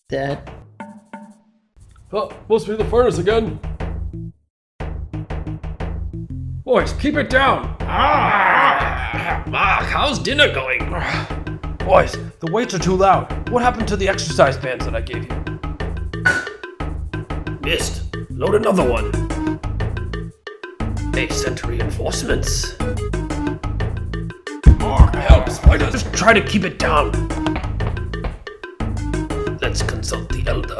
Dad. Oh, must be the furnace again. Boys, keep it down. Mark, how's dinner going? Boys, the weights are too loud. What happened to the exercise bands that I gave you? Missed. Load another one. Ape sent reinforcements. Mark, help, spiders. Just try to keep it down. Let's consult the Elder.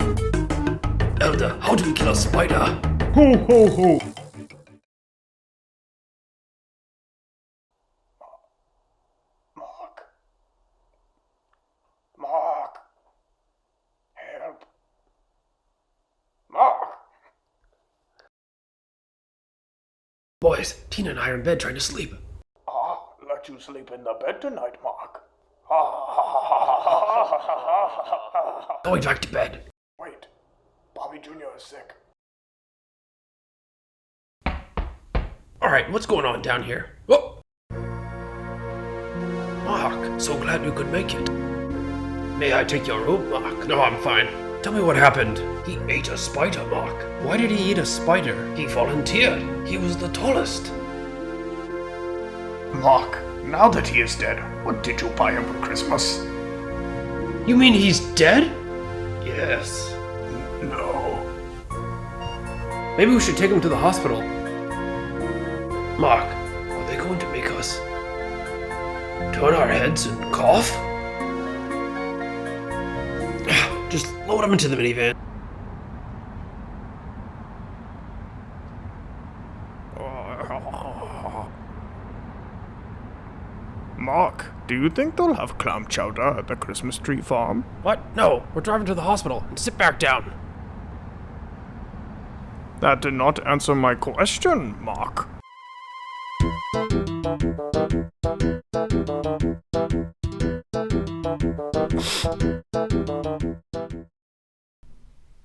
Elder, how do we kill a spider? Ho ho ho. Mark! Help! Mark! Boys, Tina and I are in bed trying to sleep. Let you sleep in the bed tonight, Mark. Going back to bed. Wait, Bobby Jr. is sick. Alright, what's going on down here? Oh! Mark, so glad you could make it. May I take your room, Mark? No, I'm fine. Tell me what happened. He ate a spider, Mark. Why did he eat a spider? He volunteered. He was the tallest. Mark, now that he is dead, what did you buy him for Christmas? You mean he's dead? Yes. No. Maybe we should take him to the hospital. Mark, are they going to make us turn our heads and cough? Just load him into the minivan. Mark, do you think they'll have clam chowder at the Christmas tree farm? What? No, we're driving to the hospital. And sit back down. That did not answer my question, Mark.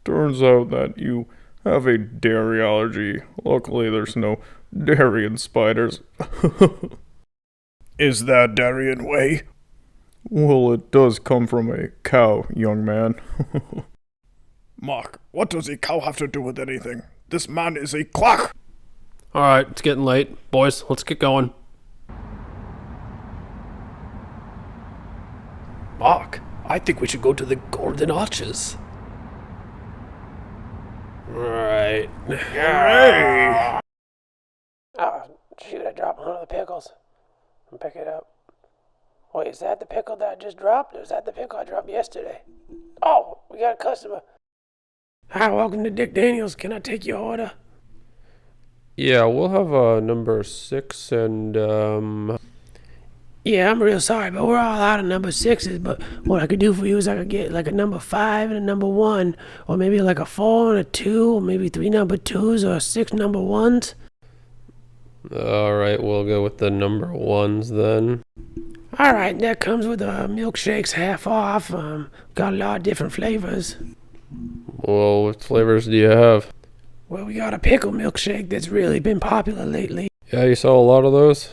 Turns out that you have a dairy allergy. Luckily, there's no dairy in spiders. Is that Darien whey? Well, it does come from a cow, young man. Mark, what does a cow have to do with anything? This man is a clock! Alright, it's getting late. Boys, let's get going. Mark, I think we should go to the Golden Arches. Right. Hooray! Oh, shoot, I dropped one of the pickles. And pick it up. Wait, is that the pickle that I just dropped? Or is that the pickle I dropped yesterday? Oh, we got a customer. Hi, welcome to Dick Daniels. Can I take your order? Yeah, we'll have number 6 and, Yeah, I'm real sorry, but we're all out of number 6s. But what I could do for you is I could get like a number 5 and a number 1. Or maybe like a 4 and a 2. Or maybe 3 number 2s or 6 number 1s. Alright, we'll go with the number 1s then. Alright, that comes with milkshakes half off. Got a lot of different flavors. Well, what flavors do you have? Well, we got a pickle milkshake that's really been popular lately. Yeah, you saw a lot of those?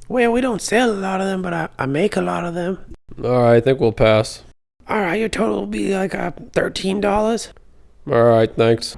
Well, we don't sell a lot of them, but I make a lot of them. Alright, I think we'll pass. Alright, your total will be like $13. Alright, thanks.